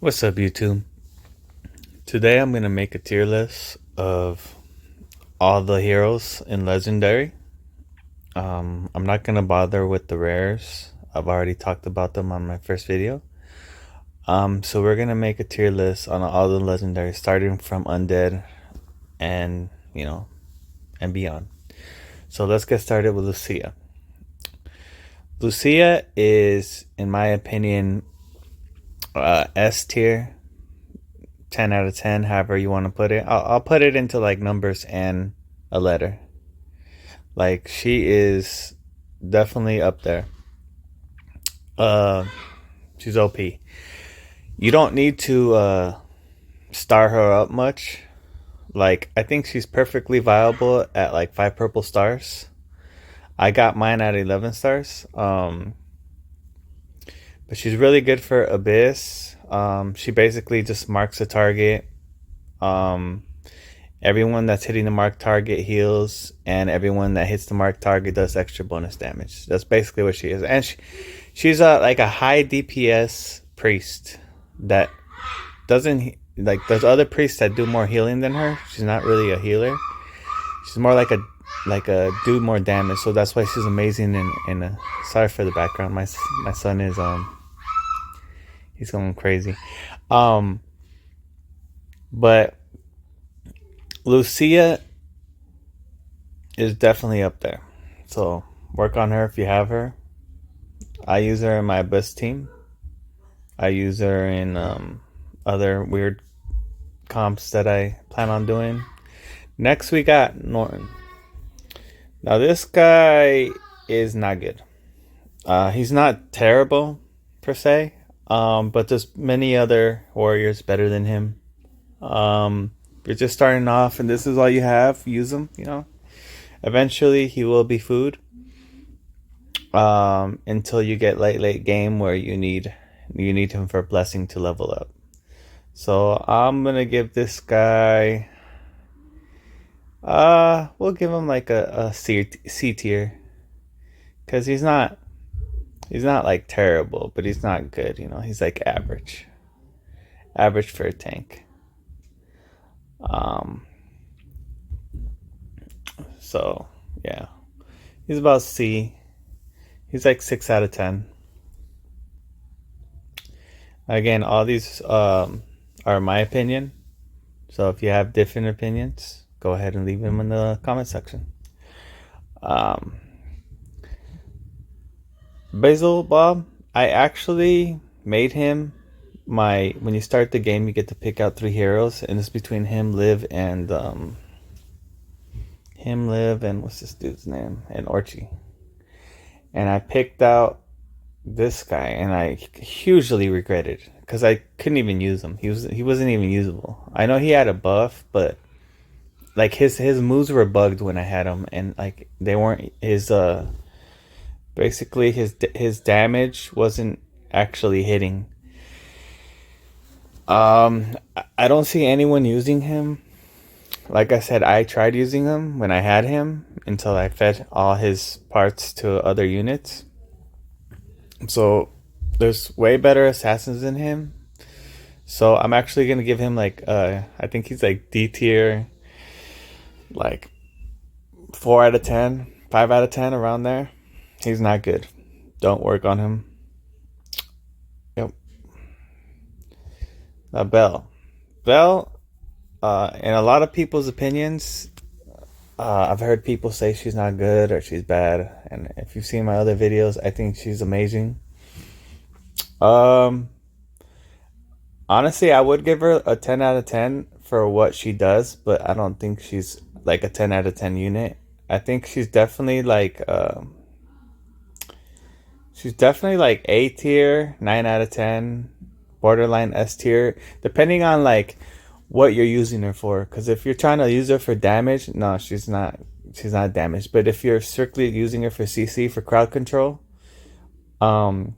What's up, YouTube? Today I'm gonna make a tier list of all the heroes in Legendary. I'm not gonna bother with the rares. I've already talked about them on my first video. So we're gonna make a tier list on all the Legendaries, starting from Undead and and beyond. So let's get started with Lucia. Lucia is, in my opinion, S tier. 10 out of 10, however you want to put it. I'll put it into like numbers and a letter. Like, she is definitely up there. She's OP. You don't need to star her up much. Like, I think she's perfectly viable at like 5 purple stars. I got mine at 11 stars. But she's really good for Abyss. She basically just marks a target. Everyone that's hitting the mark target heals, and everyone that hits the mark target does extra bonus damage. That's basically what she is. And she's like a high DPS priest that doesn't, like, there's other priests that do more healing than her. She's not really a healer. She's more like a do more damage. So that's why she's amazing. And sorry for the background. My son is he's going crazy. But Lucia is definitely up there. So work on her if you have her. I use her in my best team. I use her in other weird comps that I plan on doing. Next we got Norton. Now this guy is not good. He's not terrible per se. But there's many other warriors better than him. You're just starting off and this is all you have, use him, Eventually he will be food. Until you get late game where you need him for blessing to level up. So I'm gonna give this guy, we'll give him like a C tier. Cause he's not like terrible, but he's not good, He's like average for a tank. So yeah, he's about C. He's like 6 out of 10. Again, all these are my opinion. So if you have different opinions, go ahead and leave them in the comment section. Basil Bob, I actually made him when you start the game, you get to pick out 3 heroes, and it's between him, Liv, and what's this dude's name? And Ochi. And I picked out this guy, and I hugely regretted because I couldn't even use him. He wasn't even usable. I know he had a buff, but like his moves were bugged when I had him, and like they weren't his basically his damage wasn't actually hitting. I don't see anyone using him. Like I said, I tried using him when I had him until I fed all his parts to other units. So there's way better assassins than him. So I'm actually gonna give him like I think he's like D tier, like 4 out of 10, 5 out of 10, around there. He's not good. Don't work on him. Yep. Belle, in a lot of people's opinions, I've heard people say she's not good or she's bad, and if you've seen my other videos, I think she's amazing. Honestly, I would give her a 10 out of 10 for what she does, but I don't think she's like a 10 out of 10 unit. I think she's definitely like A tier, 9 out of 10, borderline S tier, depending on like what you're using her for. Because if you're trying to use her for damage, no, she's not damaged. But if you're strictly using her for CC, for crowd control, because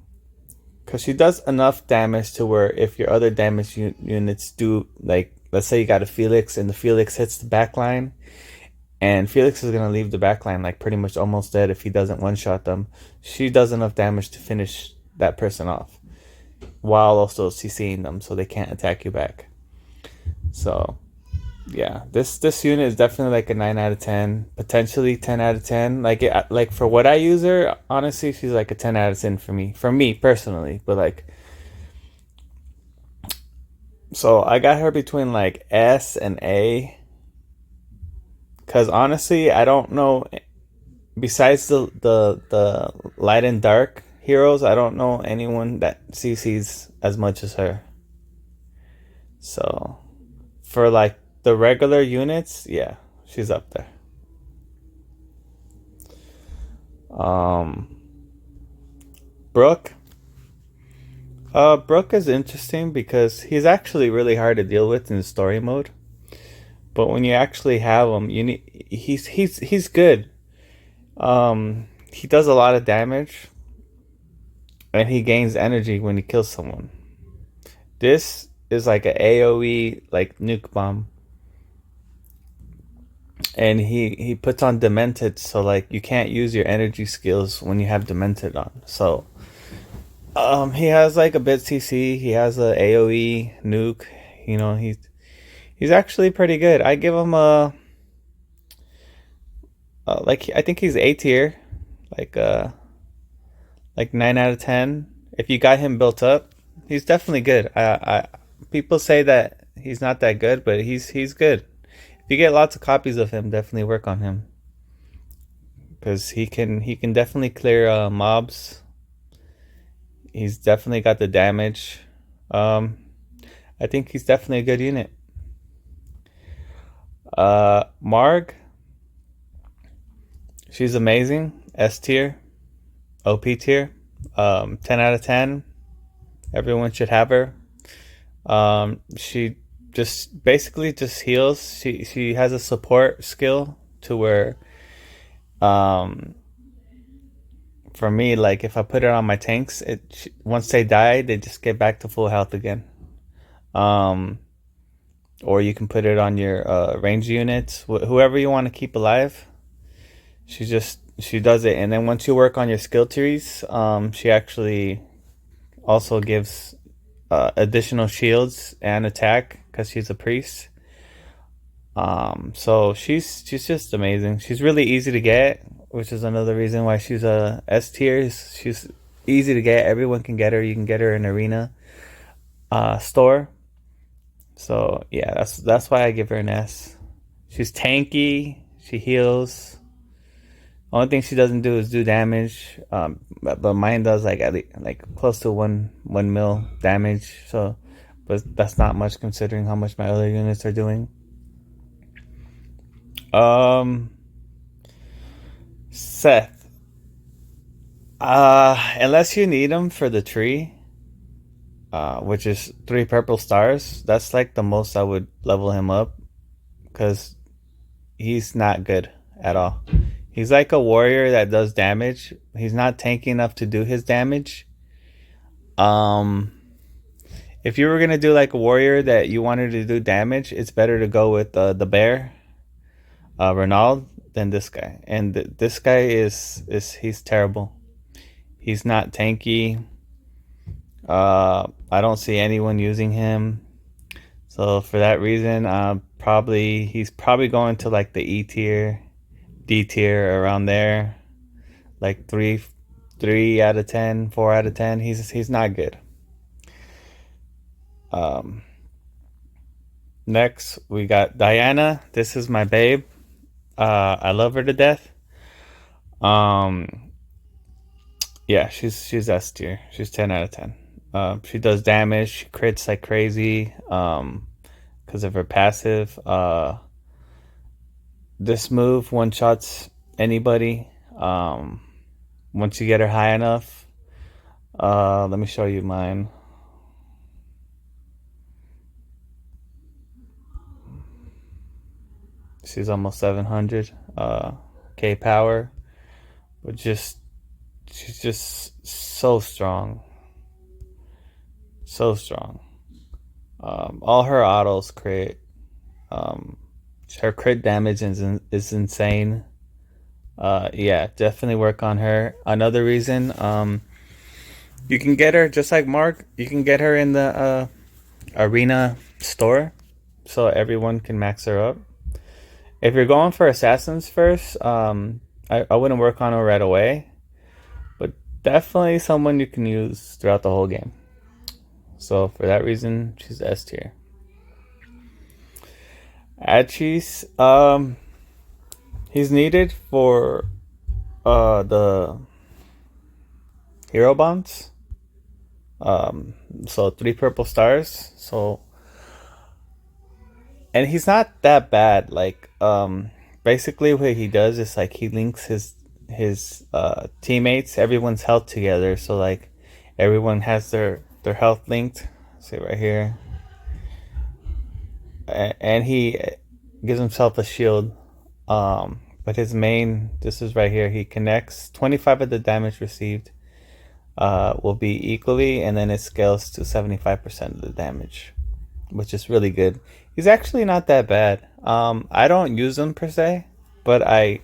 she does enough damage to where if your other damage units do, like, let's say you got a Felix and the Felix hits the backline, and Felix is gonna leave the backline like pretty much almost dead if he doesn't one-shot them. She does enough damage to finish that person off. while also CCing them so they can't attack you back. So yeah, this unit is definitely like a 9 out of 10, potentially 10 out of 10. Like for what I use her, honestly, she's like a 10 out of 10 for me personally. But like, so I got her between like S and A, because honestly, I don't know. Besides the light and dark heroes, I don't know anyone that CCs as much as her. So for like the regular units, yeah, she's up there. Brooke. Brooke is interesting because he's actually really hard to deal with in story mode. But when you actually have him, you need he's good. He does a lot of damage, and he gains energy when he kills someone. This is like a AOE like nuke bomb, and he puts on demented, so like you can't use your energy skills when you have demented on. So he has like a bit CC. He has a AOE nuke. You know, he's actually pretty good. I give him a like I think he's A tier, like like 9 out of 10. If you got him built up, he's definitely good. I people say that he's not that good, but he's good. If you get lots of copies of him, definitely work on him, because he can definitely clear mobs. He's definitely got the damage. Um, I think he's definitely a good unit. Marg, she's amazing. S tier, OP tier. 10 out of 10. Everyone should have her. She just basically just heals. She has a support skill to where, um, for me, like if I put it on my tanks, once they die, they just get back to full health again. Um, or you can put it on your range units, whoever you want to keep alive. She does it, and then once you work on your skill trees, she actually also gives additional shields and attack because she's a priest. So she's just amazing. She's really easy to get, which is another reason why she's a S tier. She's easy to get. Everyone can get her. You can get her in arena store. So yeah, that's why I give her an S. She's tanky. She heals. Only thing she doesn't do is do damage. But mine does like at least like close to one mil damage. So, but that's not much considering how much my other units are doing. Seth. Unless you need him for the tree, which is 3 purple stars, that's like the most I would level him up, because he's not good at all. He's like a warrior that does damage. He's not tanky enough to do his damage. Um, if you were gonna do like a warrior that you wanted to do damage, it's better to go with the bear, Ronald, than this guy. And this guy is he's terrible. He's not tanky. I don't see anyone using him. So for that reason, he's probably going to like the E tier, D tier, around there, like 3 out of 10, 4 out of 10. He's not good. Next we got Diana. This is my babe. I love her to death. Um, yeah, she's S tier. She's 10 out of 10. She does damage. She crits like crazy. Because of her passive. This move one shots anybody. Once you get her high enough. Let me show you mine. She's almost 700 K power, but she's just so strong, so strong. All her autos crit. Her crit damage is insane. Yeah, definitely work on her. Another reason, You can get her just like Mark. You can get her in the arena store, so everyone can max her up. If you're going for assassins first, I wouldn't work on her right away, but definitely someone you can use throughout the whole game. So for that reason, she's S tier. Achis, he's needed for the hero bonds. So 3 purple stars. So, and he's not that bad. Like, basically what he does is like he links his teammates, everyone's health together. So like everyone has their health linked. See right here, and he gives himself a shield. But his main, this is right here. He connects 25 of the damage received. Will be equally, and then it scales to 75% of the damage, which is really good. He's actually not that bad. I don't use him per se, but I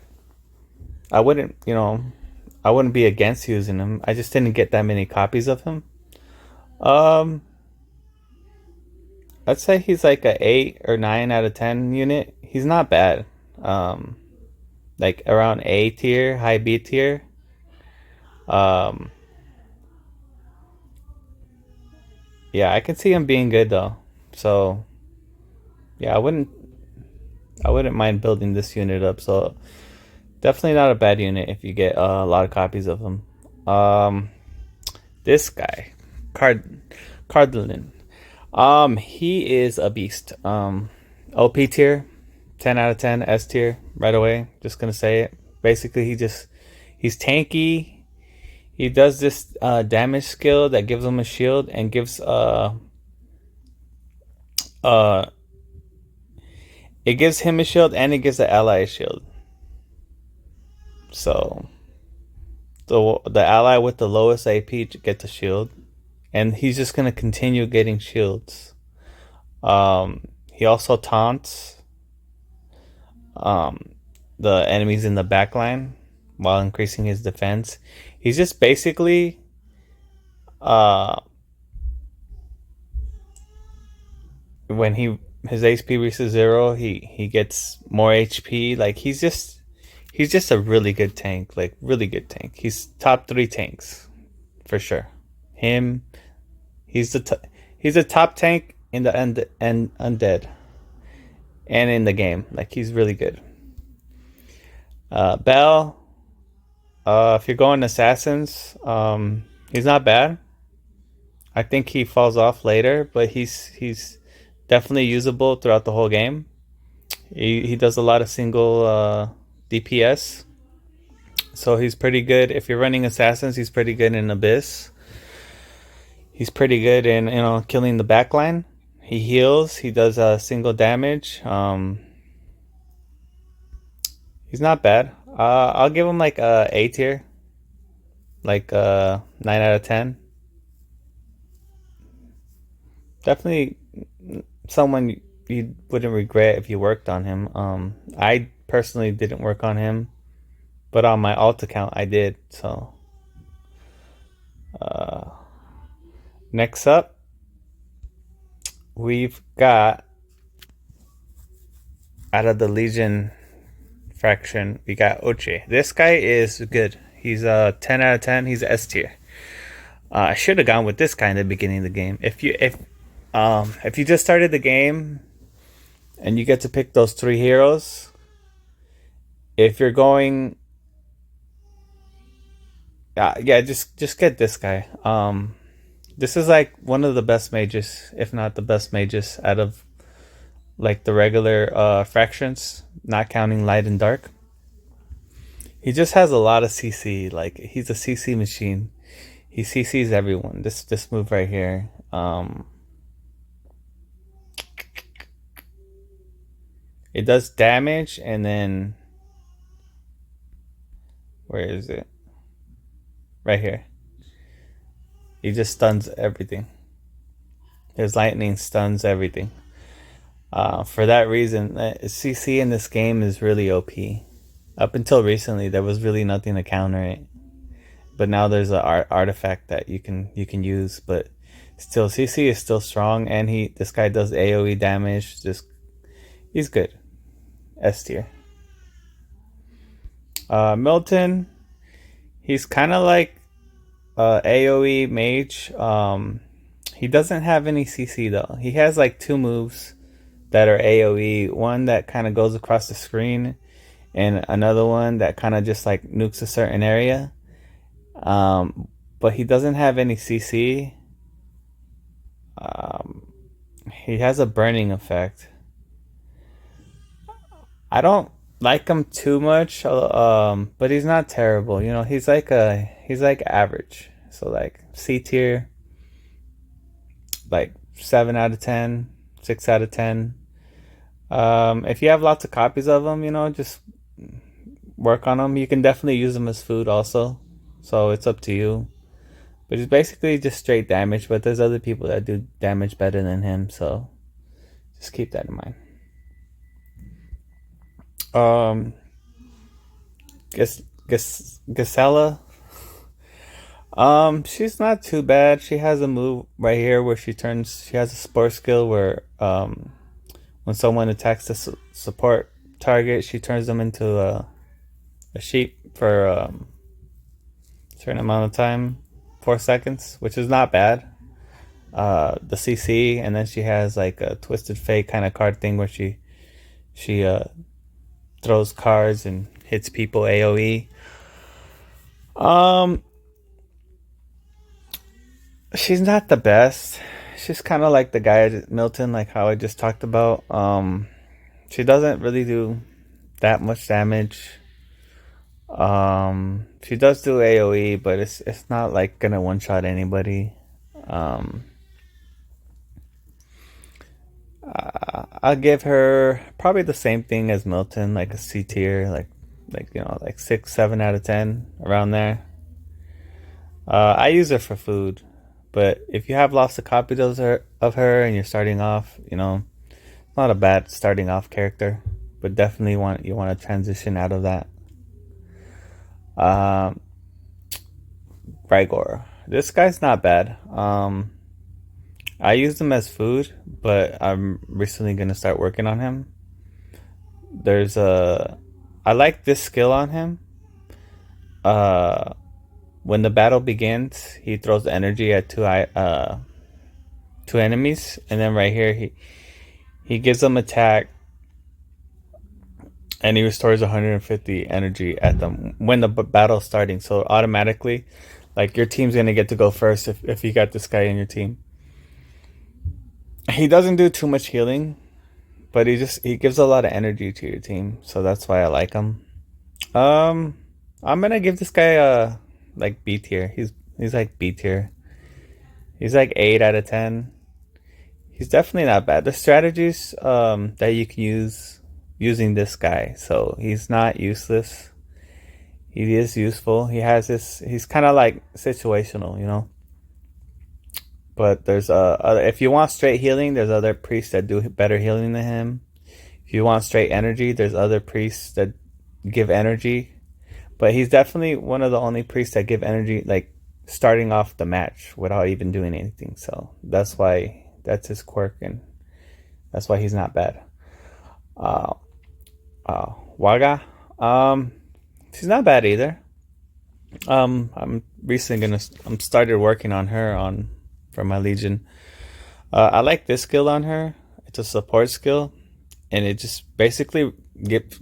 wouldn't, I wouldn't be against using him. I just didn't get that many copies of him. I'd say he's like a 8 or 9 out of 10 unit. He's not bad. Like around A tier, high B tier. Yeah, I can see him being good though. So yeah, I wouldn't mind building this unit up. So definitely not a bad unit if you get a lot of copies of him. This guy, Cardlin. He is a beast. OP tier, 10 out of 10. S tier right away. Just gonna say it. Basically, he's tanky. He does this damage skill that gives him a shield and gives it gives him a shield and it gives the ally a shield. So the ally with the lowest AP gets a shield, and he's just gonna continue getting shields. He also taunts the enemies in the backline while increasing his defense. He's just basically when his HP reaches 0, he gets more HP. Like he's just a really good tank. Like really good tank. He's top 3 tanks for sure. Him, he's a top tank in the undead and in the game. Like he's really good. Bell. If you're going assassins, he's not bad. I think he falls off later, but he's definitely usable throughout the whole game. He does a lot of single DPS, so he's pretty good. If you're running assassins, he's pretty good in Abyss. He's pretty good in killing the backline. He heals. He does single damage. He's not bad. I'll give him like A tier, like 9 out of 10. Definitely someone you wouldn't regret if you worked on him. I personally didn't work on him, but on my alt account I did. So next up, we've got, out of the Legion faction, we got Ochi. This guy is good. He's a 10 out of 10. He's S tier. I should have gone with this guy in the beginning of the game. If you just started the game and you get to pick those 3 heroes, if you're going, yeah, just get this guy. This is like one of the best mages, if not the best mages out of like the regular fractions, not counting light and dark. He just has a lot of CC. Like he's a CC machine. He CCs everyone. This move right here. It does damage, and then where is it? Right here. He just stuns everything. His lightning stuns everything. For that reason, CC in this game is really OP. Up until recently, there was really nothing to counter it. but now there's an artifact that you can use, but still CC is still strong, and this guy does AoE damage. Just he's good. S tier. Milton, he's kind of like AoE mage. He doesn't have any CC though. He has like two moves that are AoE. One that kind of goes across the screen, and another one that kind of just like nukes a certain area. But he doesn't have any CC. He has a burning effect. I don't like him too much, but he's not terrible. You know, he's like average. So like C tier, like 7 out of 10, 6 out of 10. If you have lots of copies of him, you know, just work on him. You can definitely use him as food also. So it's up to you. But he's basically just straight damage, but there's other people that do damage better than him, so just keep that in mind. Gisela. She's not too bad. She has a move right here where she has a support skill where when someone attacks the support target, she turns them into a sheep for a certain amount of time, 4 seconds, which is not bad. The CC, and then she has like a Twisted Fate kind of card thing where she throws cards and hits people AoE. She's not the best. She's kind of like the guy Milton, like how I just talked about. She doesn't really do that much damage. She does do AoE, but it's not like gonna one shot anybody. I'll give her probably the same thing as Milton, like a C tier, like you know, like 6, 7 out of 10 around there. I use her for food, but if you have lots of copies of her and you're starting off, you know, it's not a bad starting off character, but definitely you want to transition out of that. Rigor. This guy's not bad. I used him as food, but I'm recently gonna start working on him. I like this skill on him. When the battle begins, he throws energy at two enemies, and then right here he gives them attack, and he restores 150 energy at them when the battle's starting. So automatically, like your team's gonna get to go first if you got this guy in your team. He doesn't do too much healing, but he gives a lot of energy to your team, so that's why I like him. I'm gonna give this guy like B tier. He's like B tier. He's like 8 out of 10. He's definitely not bad. There's strategies that you can use using this guy, so he's not useless. He is useful. He's kind of like situational, you know. But there's if you want straight healing, there's other priests that do better healing than him. If you want straight energy, there's other priests that give energy. But he's definitely one of the only priests that give energy, like starting off the match without even doing anything. So that's his quirk, and that's why he's not bad. Waga, she's not bad either. I'm started working on her for my Legion. I like this skill on her. It's a support skill, and it just basically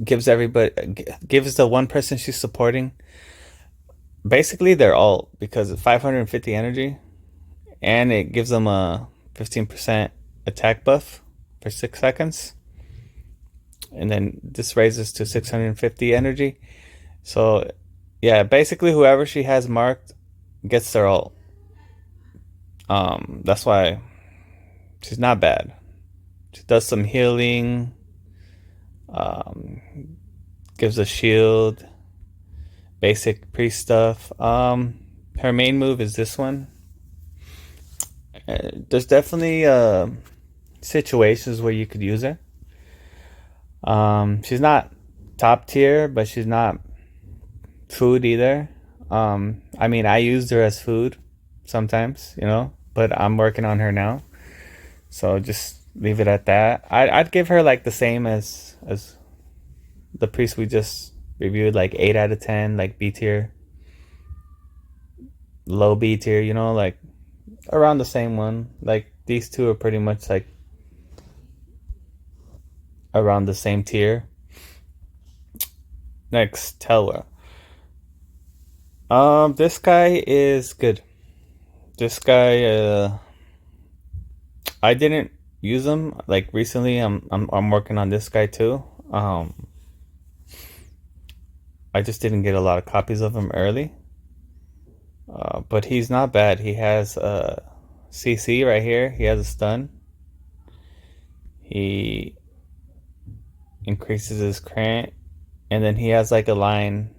gives the one person she's supporting basically their ult, because it's 550 energy, and it gives them a 15% attack buff for 6 seconds, and then this raises to 650 energy. So yeah, basically whoever she has marked gets their ult. That's why she's not bad. She does some healing, gives a shield, basic priest stuff. Her main move is this one. There's definitely situations where you could use her. She's not top tier, but she's not food either. I mean, I used her as food sometimes, but I'm working on her now. So just leave it at that. I'd give her like the same as the priest we just reviewed, like 8 out of 10, like B tier, low B tier, like around the same one. Like these two are pretty much like around the same tier. Next, Telwa. This guy is good. This guy, I didn't use him like recently. I'm working on this guy too. I just didn't get a lot of copies of him early. But he's not bad. He has a CC right here. He has a stun. He increases his crit, and then he has like a line,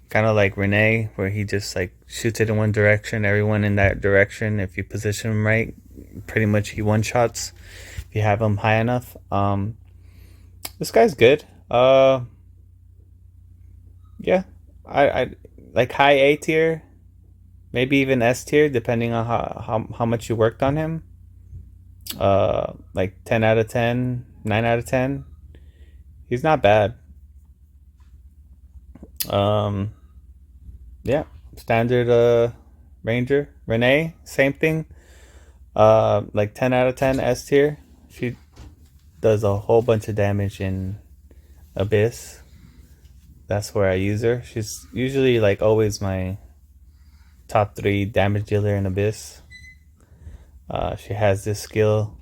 kind of like Renee, where he just like shoots it in one direction. Everyone in that direction, if you position him right, pretty much he one shots. If you have him high enough, this guy's good. Yeah, I like high A tier, maybe even S tier, depending on how much you worked on him. Like 10 out of 10, 9 out of 10. He's not bad. Yeah, standard Ranger. Renee, same thing. Like 10 out of 10 S tier. She does a whole bunch of damage in Abyss. That's where I use her. She's usually like always my top 3 damage dealer in Abyss. She has this skill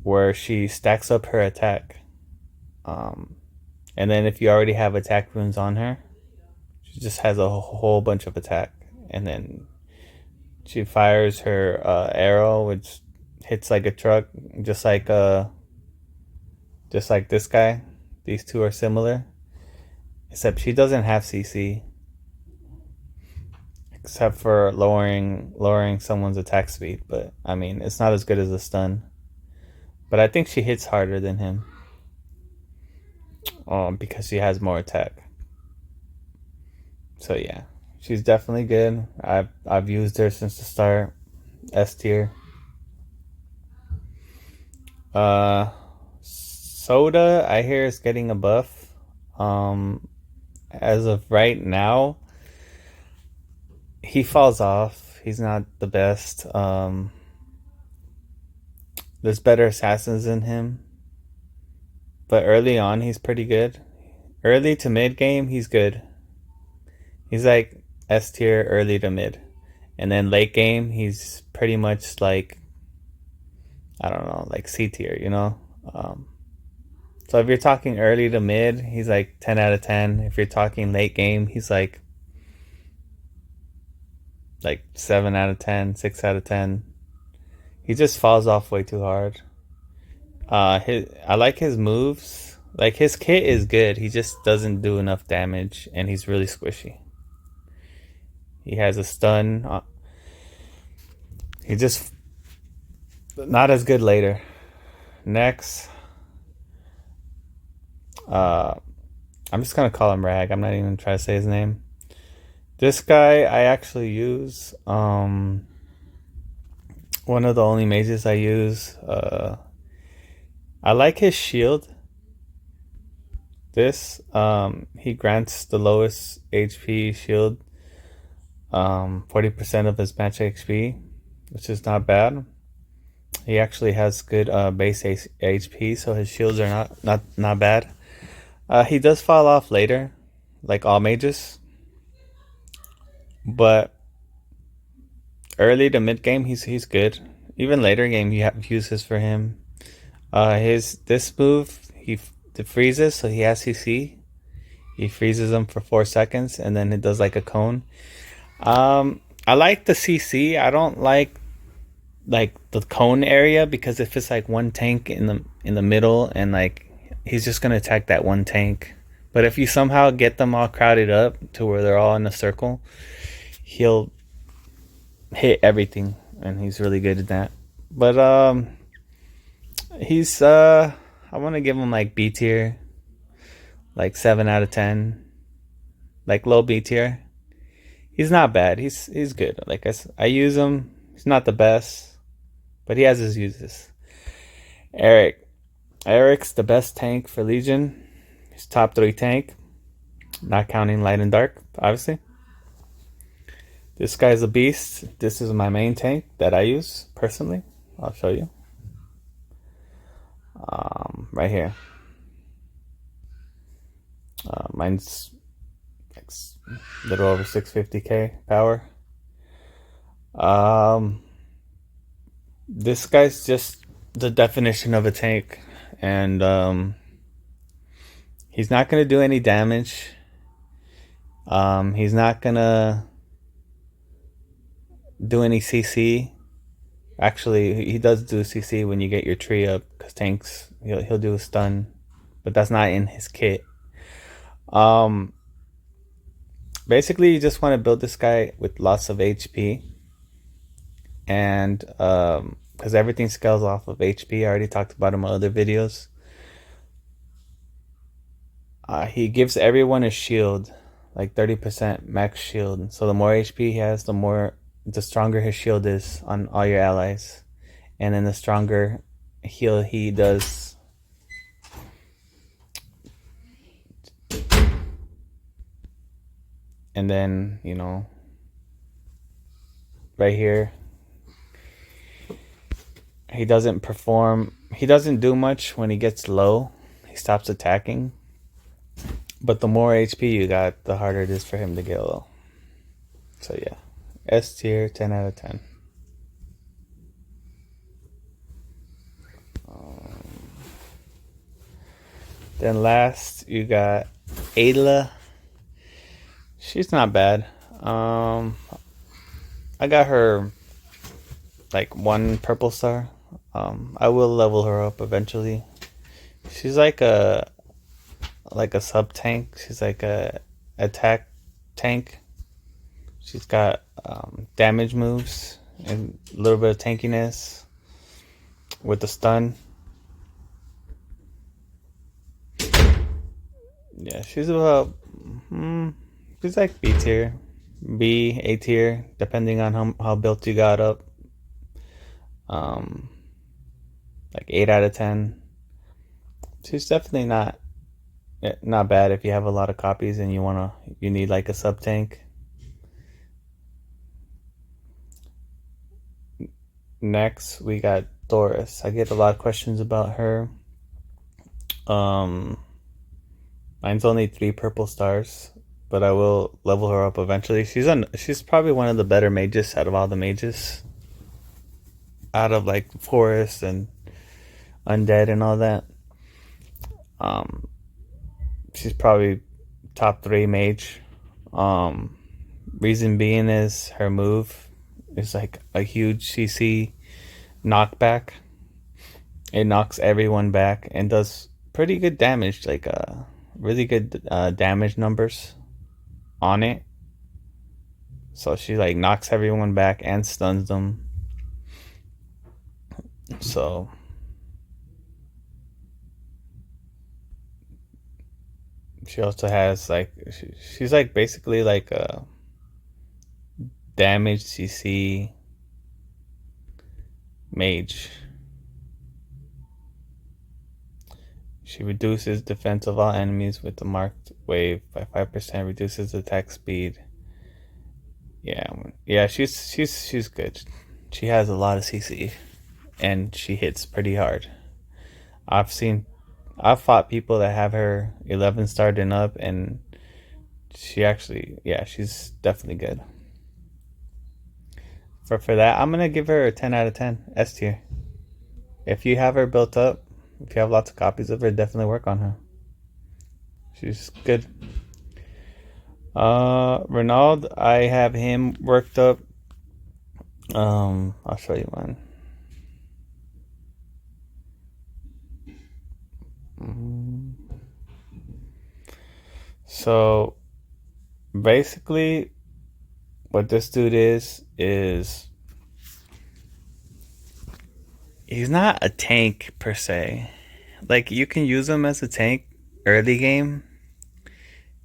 where she stacks up her attack. And then if you already have attack runes on her, she just has a whole bunch of attack. And then she fires her arrow, which hits like a truck, just like this guy. These two are similar, except she doesn't have CC, except for lowering someone's attack speed. But I mean, it's not as good as a stun. But I think she hits harder than him, because she has more attack. So yeah, she's definitely good. I've used her since the start. S tier. Soda, I hear, is getting a buff. As of right now, he falls off. He's not the best. There's better assassins than him, but early on he's pretty good. Early to mid game, he's good. He's like S tier, early to mid, and then late game, he's pretty much like, I don't know, like C tier, So if you're talking early to mid, he's like 10 out of 10. If you're talking late game, he's like 7 out of 10, 6 out of 10. He just falls off way too hard. I like his moves. Like, his kit is good. He just doesn't do enough damage, and he's really squishy. He has a stun. He just not as good later. Next, I'm just gonna call him Rag. I'm not even trying to say his name. This guy I actually use. One of the only mages I use. I like his shield. He grants the lowest HP shield, 40% of his match HP, which is not bad. He actually has good base HP, so his shields are not bad. He does fall off later, like all mages, but early to mid game he's good. Even later game you have uses for him. This move, he freezes, so he has CC. He freezes them for 4 seconds, and then it does like a cone. I like the CC. I don't like the cone area, because if it's like one tank in the middle, and like he's just gonna attack that one tank. But if you somehow get them all crowded up to where they're all in a circle, he'll hit everything, and he's really good at that. But he's I want to give him like B tier, like 7 out of 10. like low B tier. He's not bad. He's good. Like I use him. He's not the best, but he has his uses. Eric. Eric's the best tank for Legion. He's top 3 tank, not counting light and dark, obviously. This guy's a beast. This is my main tank that I use personally. I'll show you. Right here. Mine's like a little over 650k power. This guy's just the definition of a tank, and he's not gonna do any damage. He's not gonna do any CC. Actually, he does do CC when you get your tree up, because tanks he'll do a stun, but that's not in his kit. Basically, you just want to build this guy with lots of HP, and because everything scales off of HP. I already talked about him in my other videos. He gives everyone a shield, like 30% max shield. So the more HP he has, the stronger his shield is on all your allies, and then the stronger heal he does. And then, you know, right here, he doesn't do much when he gets low. He stops attacking. But the more HP you got, the harder it is for him to get low. So yeah, S tier, 10 out of 10. Then last, you got Ayla. She's not bad. I got her like 1 purple star. I will level her up eventually. She's like a sub tank. She's like a attack tank. She's got damage moves and a little bit of tankiness with the stun. Yeah, she's about she's like B tier, B, A tier, depending on how built you got up. Like 8 out of 10. She's definitely not bad if you have a lot of copies and you need like a sub tank. Next, we got Doris. I get a lot of questions about her. Mine's only 3 purple stars, but I will level her up eventually. She's probably one of the better mages out of all the mages. Out of like Forest and Undead and all that. She's probably top 3 mage. Reason being is her move is like a huge CC knockback. It knocks everyone back and does pretty good damage, like really good damage numbers on it. So she like knocks everyone back and stuns them. So she also has like she's like basically like a damage CC mage. She reduces defense of all enemies with the marked wave by 5%, reduces attack speed. Yeah, she's good. She has a lot of CC and she hits pretty hard. I've fought people that have her 11 starred and up, and she's definitely good. For that, I'm gonna give her a 10 out of 10, S tier. If you have her built up, if you have lots of copies of her, definitely work on her. She's good. Ronald, I have him worked up. I'll show you one. So basically what this dude is he's not a tank per se. Like, you can use him as a tank early game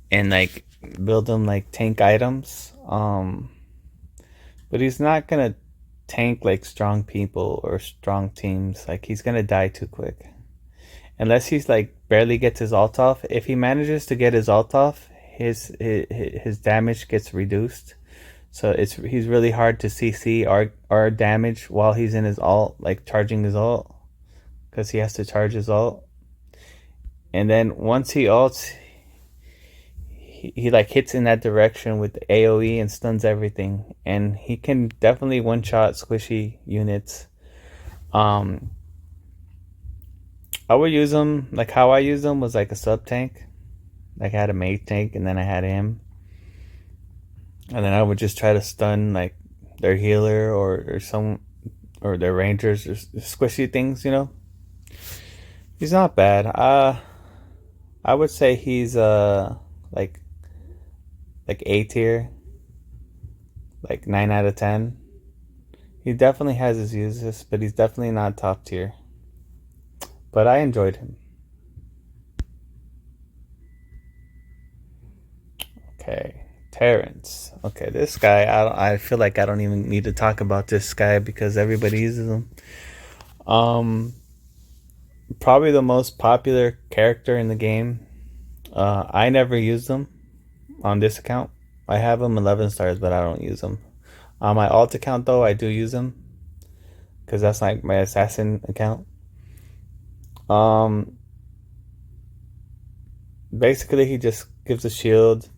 and like build him like tank items. But he's not gonna tank like strong people or strong teams. Like he's gonna die too quick. Unless he's like barely gets his ult off. If he manages to get his ult off, his damage gets reduced. So he's really hard to CC or damage while he's in his ult, like charging his ult, because he has to charge his ult. And then once he ults, he like hits in that direction with the AoE and stuns everything, and he can definitely one shot squishy units. I would use him like how I used him was like a sub tank. Like I had a mage tank and then I had him, and then I would just try to stun like their healer or their rangers or squishy things, you know. He's not bad. I would say he's like A tier, like 9 out of 10. He definitely has his uses, but he's definitely not top tier. But I enjoyed him. Okay, Terence. Okay, this guy, I feel like I don't even need to talk about this guy because everybody uses him. Probably the most popular character in the game. I never used him on this account. I have him 11 stars, but I don't use him. On my alt account, though, I do use him because that's like my assassin account. Basically, he just gives a shield.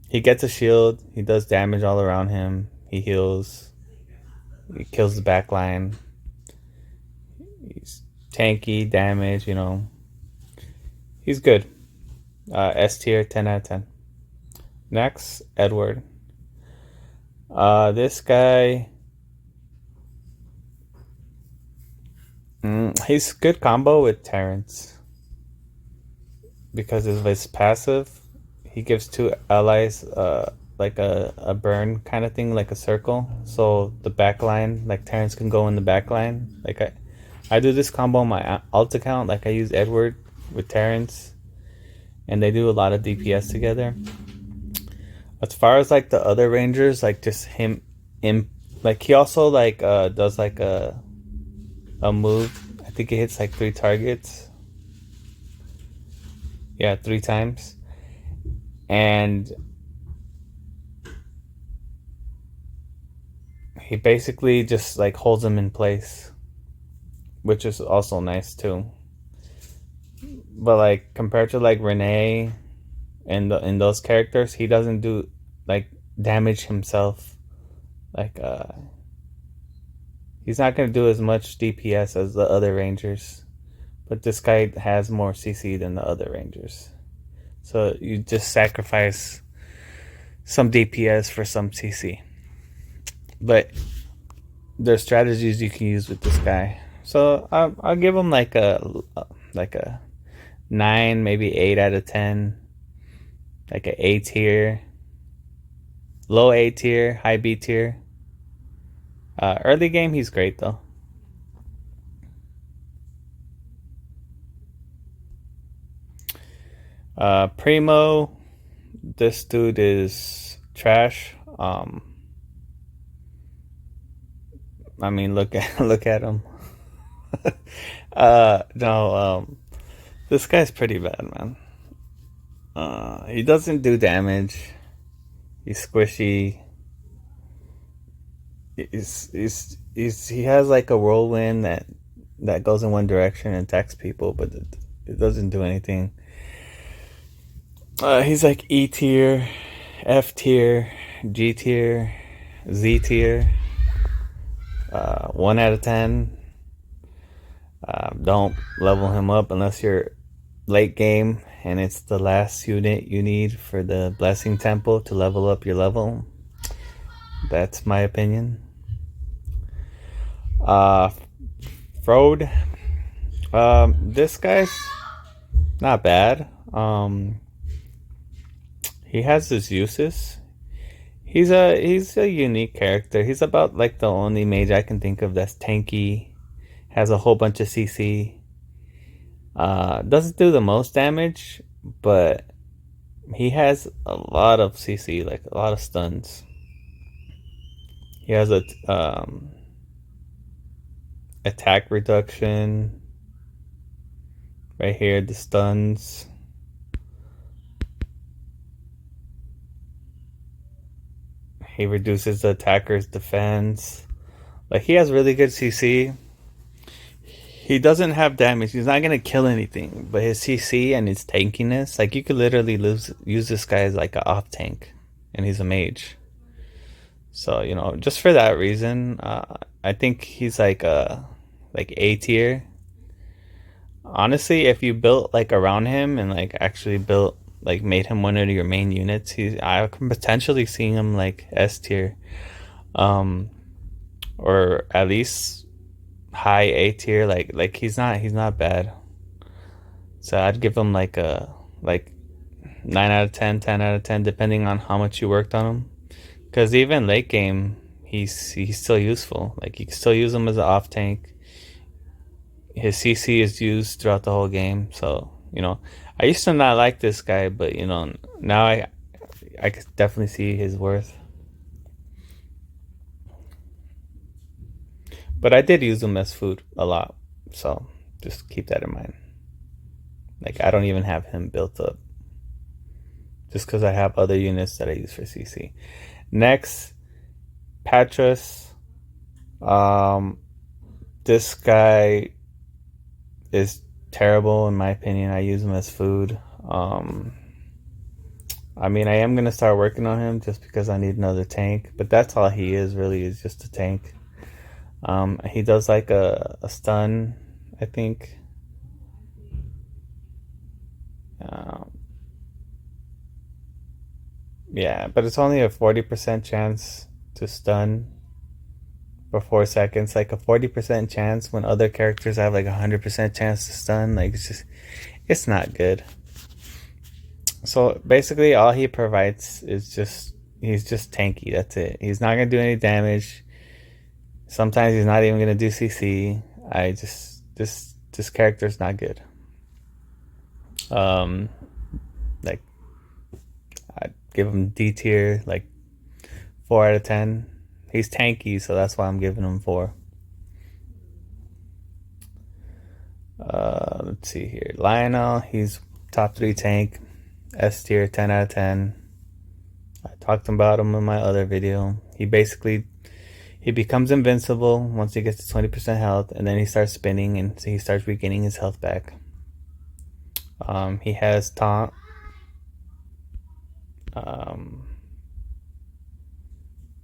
He gets a shield. He does damage all around him. He heals. He kills the backline. He's tanky, damage, you know. He's good. S tier, 10 out of 10. Next, Edward. This guy, he's good combo with Terence because of his passive. He gives two allies like a burn kind of thing, like a circle. So the backline, like Terence can go in the backline. Like I do this combo on my alt account. Like I use Edward with Terence, and they do a lot of DPS together. As far as like the other rangers, like just him in like he also like does like a move. I think it hits like 3 targets. Yeah, 3 times. And he basically just like holds them in place, which is also nice too. But like compared to like Renee and those characters, he doesn't do like damage himself. Like he's not gonna do as much DPS as the other rangers, but this guy has more CC than the other rangers. So you just sacrifice some DPS for some CC. But there's strategies you can use with this guy. So I'll give him like a 9, maybe 8 out of 10. Like an A tier. Low A tier, high B tier. Early game, he's great though. Primo, this dude is trash. I mean, look at him. No, this guy's pretty bad, man. He doesn't do damage. He's squishy. He has like a whirlwind that goes in one direction and attacks people, but it doesn't do anything. He's like E tier, F tier, G tier, Z tier. 1 out of 10. Don't level him up unless you're late game and it's the last unit you need for the blessing temple to level up your level. That's my opinion. Frode. This guy's not bad. He has his uses. He's a unique character. He's about like the only mage I can think of that's tanky, has a whole bunch of CC. Doesn't do the most damage, but He has a lot of CC, like a lot of stuns. He has a attack reduction right here, the stuns. He reduces the attacker's defense. Like, he has really good CC. He doesn't have damage. He's not gonna kill anything, but his CC and his tankiness, like, you could literally use this guy as like an off tank, and he's a mage. So, you know, just for that reason, I think he's like A tier. Honestly, if you built like around him and like actually built like made him one of your main units, I can potentially see him like S tier, or at least high A tier. Like he's not bad. So I'd give him like a 9 out of 10, 10 out of 10, depending on how much you worked on him. Because even late game, he's still useful. Like, you can still use him as an off tank. His CC is used throughout the whole game. So, you know, I used to not like this guy, but, you know, now I could definitely see his worth. But I did use him as food a lot. So just keep that in mind. Like, I don't even have him built up, just because I have other units that I use for CC. Next, Patras. This guy is terrible in my opinion. I use him as food. I mean, I am gonna start working on him just because I need another tank, but that's all he is really, is just a tank. He does like a stun, I think. Yeah, but it's only a 40% chance to stun for 4 seconds. Like, a 40% chance when other characters have like 100% chance to stun. Like, it's not good. So basically all he provides is he's just tanky. That's it. He's not gonna do any damage. Sometimes he's not even gonna do CC. This character's not good. Like, I'd give him D tier, like 4 out of 10. He's tanky, so that's why I'm giving him 4. Let's see here. Lionel, he's top 3 tank, S tier, 10 out of 10. I talked about him in my other video. He becomes invincible once he gets to 20% health, and then he starts spinning, and so he starts regaining his health back. He has taunt.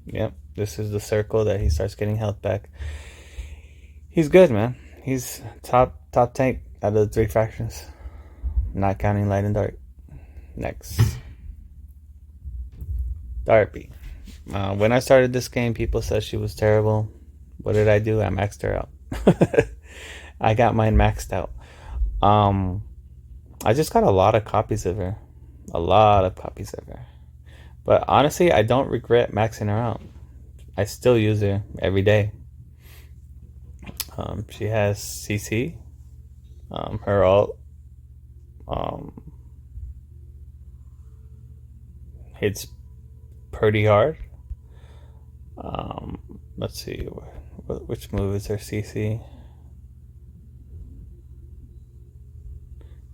Yep, this is the circle that he starts getting health back. He's good, man. He's top tank out of the 3 factions, not counting light and dark. Next, Darpy. When I started this game, people said she was terrible. What did I do? I maxed her out. I got mine maxed out. I just got a lot of copies of her. But honestly, I don't regret maxing her out. I still use her every day. She has CC. Her ult hits pretty hard. Let's see, which move is her CC?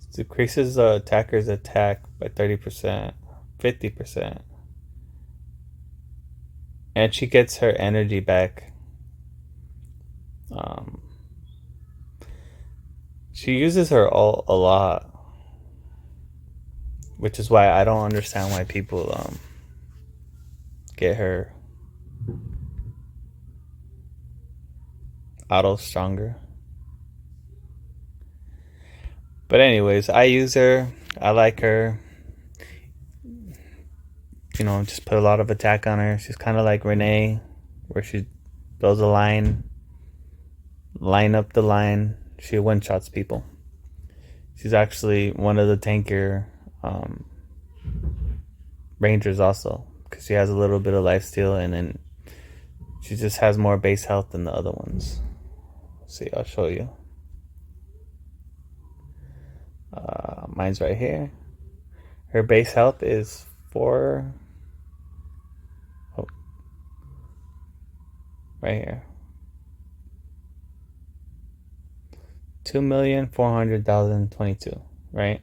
It decreases the attacker's attack by 30%, 50%. And she gets her energy back. She uses her ult a lot, which is why I don't understand why people get her auto stronger. But anyways, I use her. I like her. You know, just put a lot of attack on her. She's kind of like Renee, where she builds a line up the line. She one-shots people. She's actually one of the tankier rangers also, because she has a little bit of lifesteal, and then she just has more base health than the other ones. See, I'll show you. Mine's right here. Her base health is 4. Oh, right here. 2,400,022, right?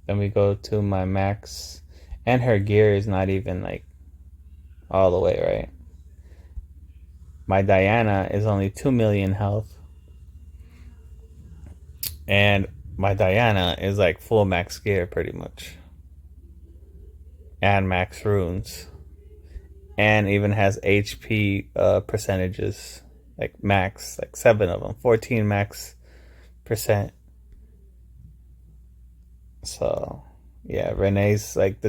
Then we go to my max, and her gear is not even like all the way, right? My Diana is only 2 million health, and my Diana is like full max gear pretty much, and max runes, and even has HP percentages like max, like 7 of them, 14 max percent. So yeah, Renee's like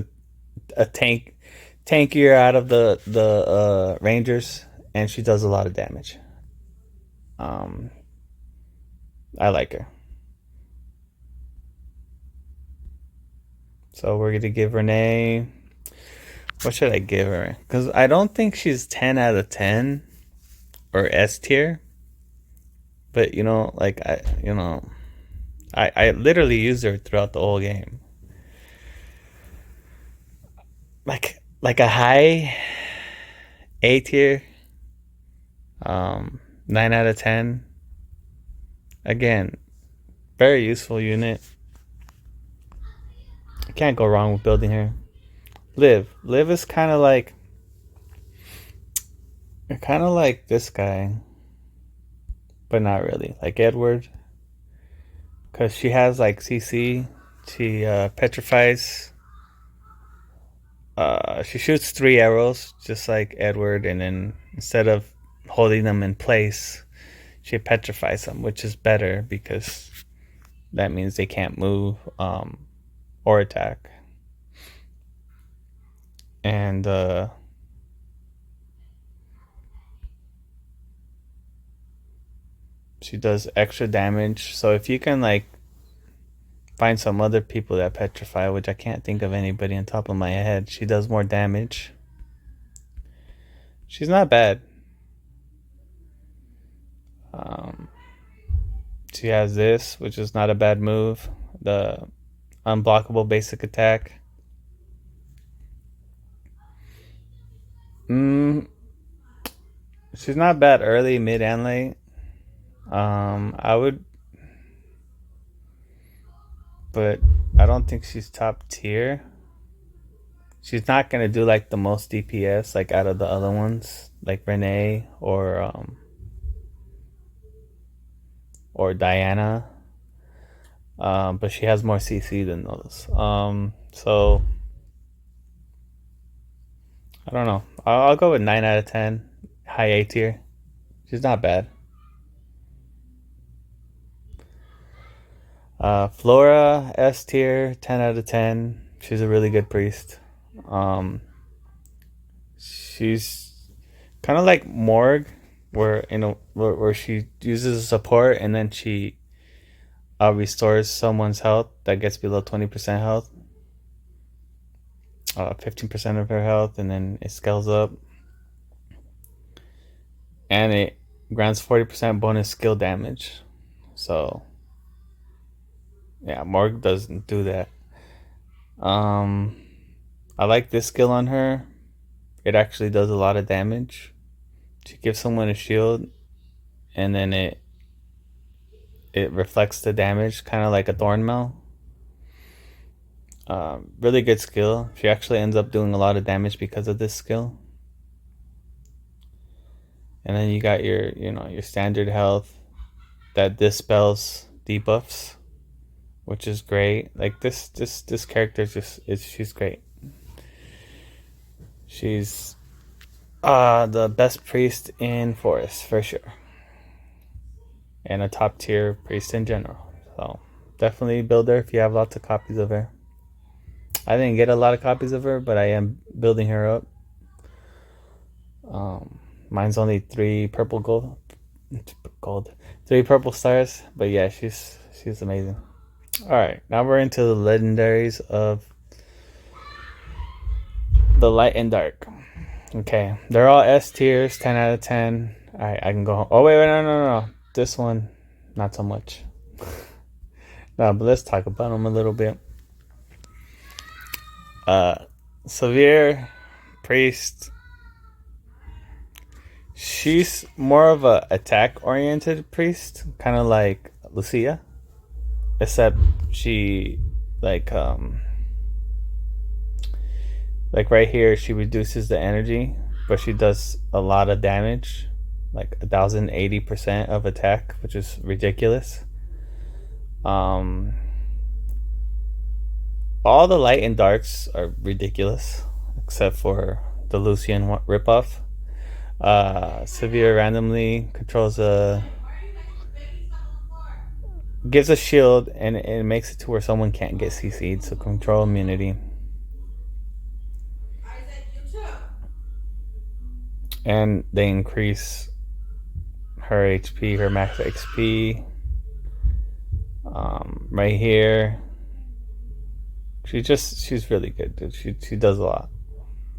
a tankier out of the Rangers, and she does a lot of damage. Um, I like her. So we're gonna give Renee. What should I give her? Because I don't think she's 10 out of 10 or S tier. But like I literally used her throughout the whole game. Like a high A tier. 9 out of 10. Again, very useful unit. You can't go wrong with building her. Liv is kind of like this guy, but not really. Like Edward, because she has like CC. She petrifies. She shoots 3 arrows, just like Edward, and then instead of holding them in place, she petrifies them, which is better because that means they can't move or attack. And she does extra damage. So if you can like find some other people that petrify, which I can't think of anybody on top of my head, she does more damage. She's not bad. She has this, which is not a bad move. The unblockable basic attack. She's not bad early, mid, and late. I would, but I don't think she's top tier. She's not gonna do like the most DPS like out of the other ones, like Renee or Diana. But she has more CC than those. So I don't know. I'll go with 9 out of 10. High A tier. She's not bad. Flora S tier, 10 out of 10. She's a really good priest. She's kind of like Morg, where she uses support and then she restores someone's health that gets below 20% health. 15% of her health, and then it scales up. And it grants 40% bonus skill damage. So yeah, Morg doesn't do that. I like this skill on her. It actually does a lot of damage. She gives someone a shield, and then it reflects the damage, kind of like a Thornmail. Really good skill. She actually ends up doing a lot of damage because of this skill. And then you got your standard health that dispels debuffs, which is great. Like this character she's great. She's the best priest in Forest for sure, and a top tier priest in general. So definitely build her if you have lots of copies of her. I didn't get a lot of copies of her, but I am building her up. Mine's only 3 purple 3 purple stars, but yeah, she's amazing. All right, now we're into the legendaries of the light and dark. Okay, they're all S tiers, 10 out of 10. All right, I can go home. Oh wait, no. This one, not so much. No, but let's talk about them a little bit. Uh, Severe Priest. She's more of a attack oriented priest, kind of like Lucia, except she like um like right here she reduces the energy, but she does a lot of damage, like 1,080% of attack, which is ridiculous. Um, all the light and darks are ridiculous, except for the Lucian ripoff. Severe randomly controls a gives a shield and it makes it to where someone can't get CC'd, so control immunity. And they increase her HP, her max XP. Right here, she's really good, dude. She does a lot.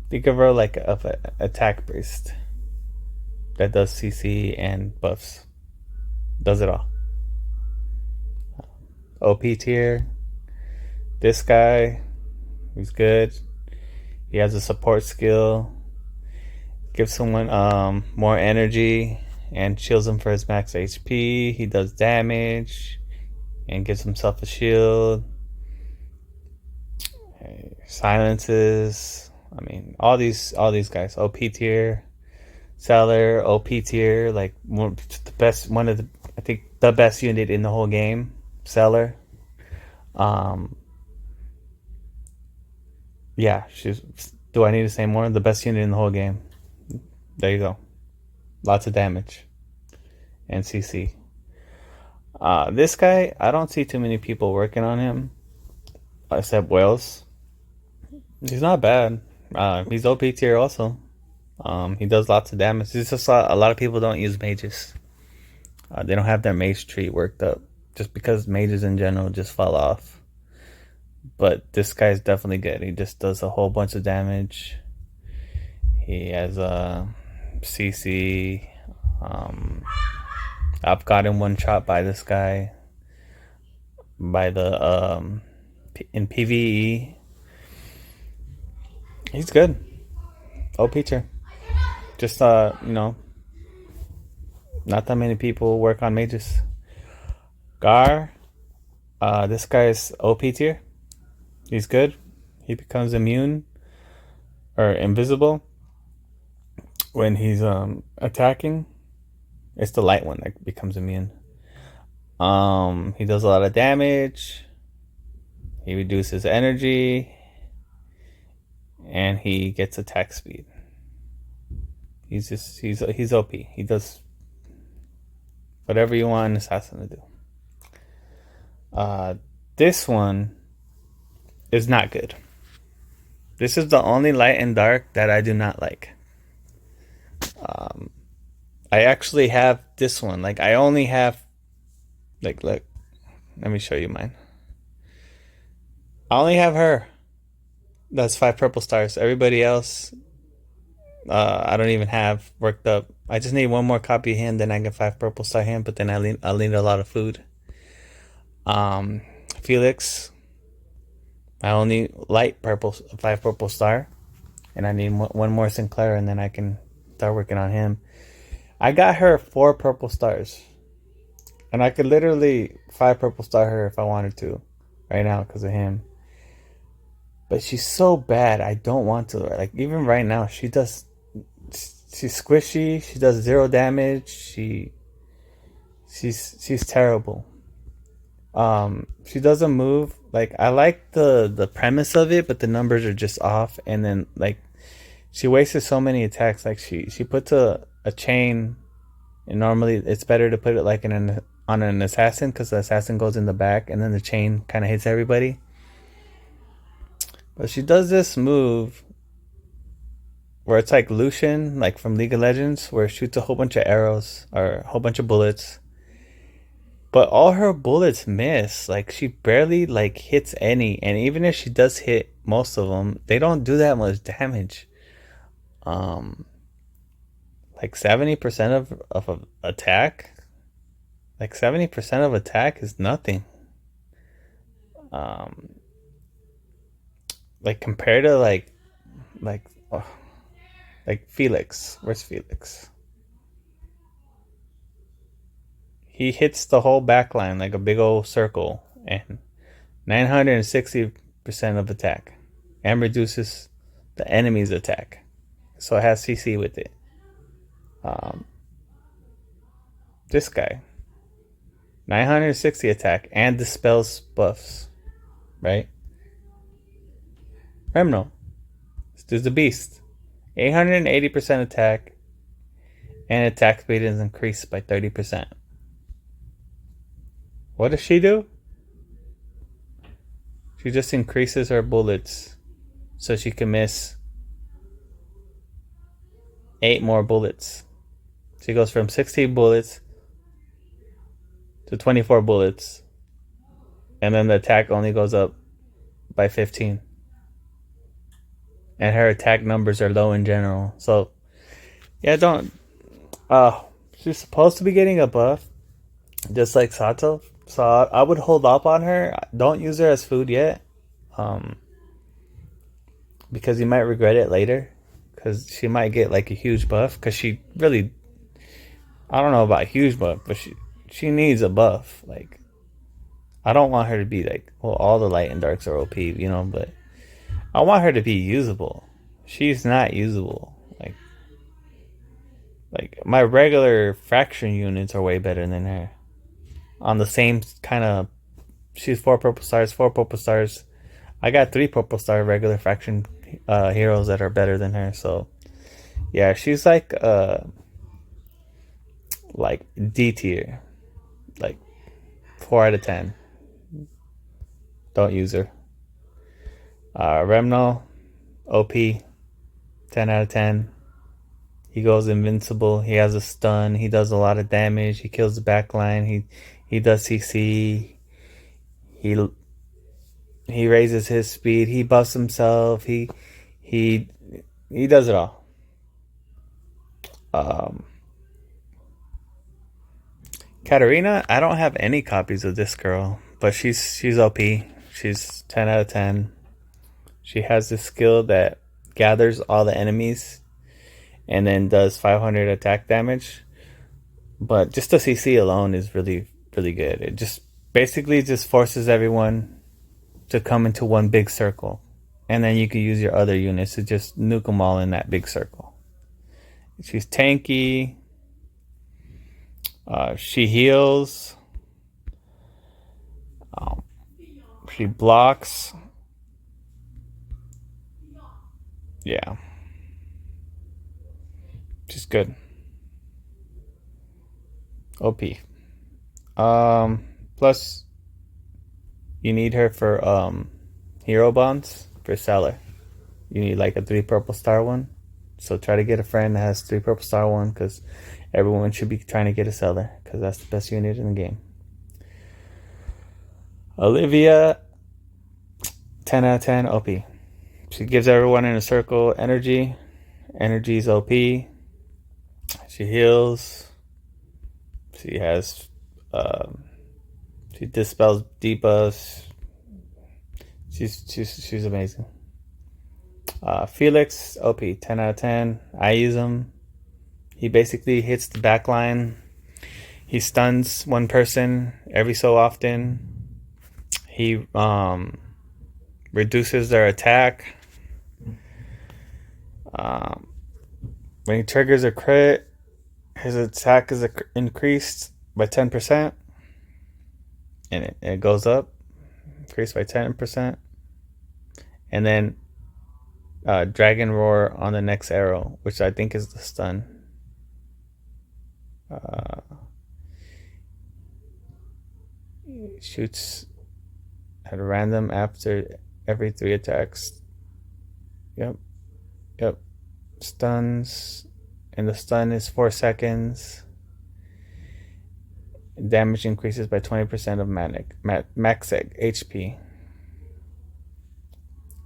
Think of her like a attack priest that does CC and buffs. Does it all. OP tier. This guy, he's good. He has a support skill. Gives someone more energy and shields him for his max HP. He does damage and gives himself a shield. Silences. I mean, all these guys. OP tier, seller, OP tier, like the best, one of the, I think the best unit in the whole game. Seller. Yeah, she's. Do I need to say more? The best unit in the whole game. There you go. Lots of damage and CC. This guy, I don't see too many people working on him, except Wales. He's not bad. He's OP tier also. He does lots of damage. It's just a lot of people don't use mages. They don't have their mage tree worked up, just because mages in general just fall off. But this guy's definitely good. He just does a whole bunch of damage. He has a CC. I've gotten one shot by this guy. By the in PvE. He's good. OP tier. Just not that many people work on mages. Gar, this guy's OP tier. He's good. He becomes immune or invisible when he's attacking. It's the light one that becomes immune. He does a lot of damage. He reduces energy, and he gets attack speed. He's OP. He does whatever you want an assassin to do. This one is not good. This is the only light and dark that I do not like. I actually have this one. Like, I only have, like, look, let me show you mine. I only have her. That's 5 purple stars. Everybody else, I don't even have worked up. I just need one more copy of him, then I get 5 purple star him. But then I'll need a lot of food. Felix, I only light purple 5 purple star, and I need one more Sinclair, and then I can start working on him. I got her 4 purple stars, and I could literally 5 purple star her if I wanted to, right now because of him. But she's so bad, I don't want to. Like, even right now, she's squishy. She does 0 damage. She's terrible. She doesn't move. Like, I like the premise of it, but the numbers are just off. And then, like, she wasted so many attacks. Like, she puts a chain, and normally it's better to put it like on an assassin, because the assassin goes in the back and then the chain kind of hits everybody. But she does this move where it's like Lucian, like from League of Legends, where it shoots a whole bunch of arrows or a whole bunch of bullets, but all her bullets miss. Like, she barely like hits any, and even if she does hit most of them, they don't do that much damage. Like 70% of attack, like 70% of attack is nothing. like compared to like oh, like Felix. Where's Felix? He hits the whole back line like a big old circle and 960% of attack and reduces the enemy's attack. So it has CC with it. Um, this guy 960 attack and dispels buffs, right? Remno, this dude's a beast. 880% attack and attack speed is increased by 30%. What does she do? She just increases her bullets so she can miss 8 more bullets. She goes from 16 bullets to 24 bullets. And then the attack only goes up by 15. And her attack numbers are low in general. So, yeah, don't... she's supposed to be getting a buff, just like Sato. So I would hold up on her. Don't use her as food yet. Because you might regret it later. Because she might get like a huge buff. Because she really... I don't know about huge buff, but she needs a buff. Like, I don't want her to be like... Well, all the light and darks are OP, you know, but... I want her to be usable. She's not usable. Like my regular fraction units are way better than her. On the same kind of... She's 4 purple stars, 4 purple stars. I got 3 purple star regular faction heroes that are better than her. So, yeah, she's like D tier. Like 4 out of 10. Don't use her. Remno, OP, 10 out of 10. He goes invincible. He has a stun. He does a lot of damage. He kills the backline. He does CC. He raises his speed. He buffs himself. He does it all. Katarina, I don't have any copies of this girl, but she's OP. She's 10 out of 10. She has this skill that gathers all the enemies and then does 500 attack damage. But just the CC alone is really, really good. It just basically just forces everyone to come into one big circle. And then you can use your other units to just nuke them all in that big circle. She's tanky. She heals. She blocks. Yeah. She's good. OP. Plus you need her for hero bonds for seller. You need like a 3 purple star one. So try to get a friend that has 3 purple star one, because everyone should be trying to get a seller, because that's the best unit in the game. Olivia, 10 out of 10, OP. She gives everyone in a circle energy. Energy is OP. She heals. She has she dispels debuffs. She's amazing. Felix, OP, 10 out of 10. I use him. He basically hits the back line. He stuns one person every so often. He reduces their attack. When he triggers a crit, his attack is increased by 10%. And it goes up. Increased by 10%. And then Dragon Roar on the next arrow, which I think is the stun. Shoots at random after every 3 attacks. Yep. Stuns. And the stun is 4 seconds. Damage increases by 20% of max HP.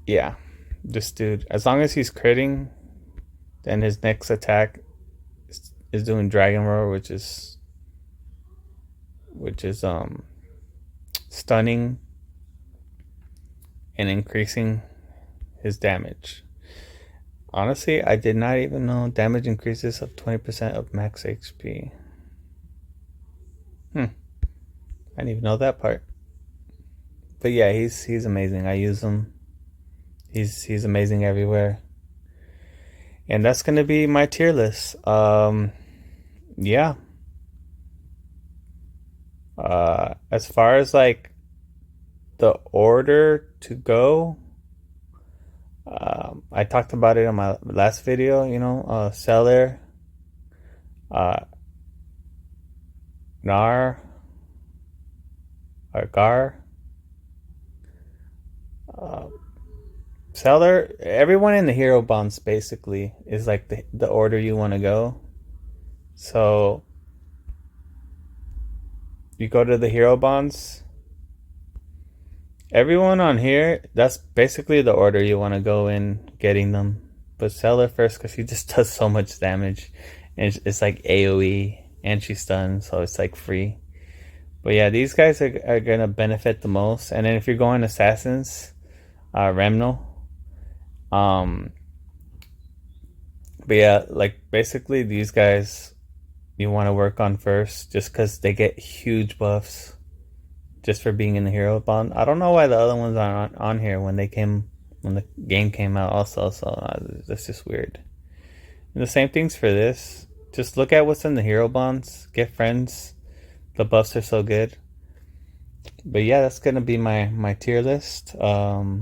Yeah. This dude, as long as he's critting, then his next attack is doing Dragon Roar, which is stunning and increasing his damage. Honestly, I did not even know damage increases of 20% of max HP. I didn't even know that part. But yeah, he's amazing. I use him. He's amazing everywhere. And that's gonna be my tier list. Yeah. As far as like the order to go, I talked about it in my last video. You know, Seller, Nar, or Gar, Seller. Everyone in the hero bonds basically is like the order you want to go. So you go to the hero bonds. Everyone on here, that's basically the order you want to go in getting them. But Seller first because she just does so much damage. And it's like AoE and she's stunned, so it's like free. But yeah, these guys are going to benefit the most. And then if you're going Assassins, Remno. But yeah, like basically these guys you want to work on first just because they get huge buffs. Just for being in the hero bond. I don't know why the other ones aren't on here when the game came out also, so that's just weird. And the same things for this. Just look at what's in the hero bonds. Get friends. The buffs are so good. But yeah, that's gonna be my tier list. I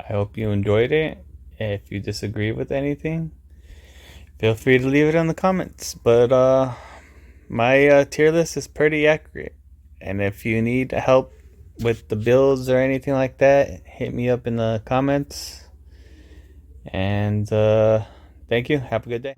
hope you enjoyed it. If you disagree with anything, feel free to leave it in the comments. But my tier list is pretty accurate. And if you need help with the builds or anything like that, hit me up in the comments. And thank you. Have a good day.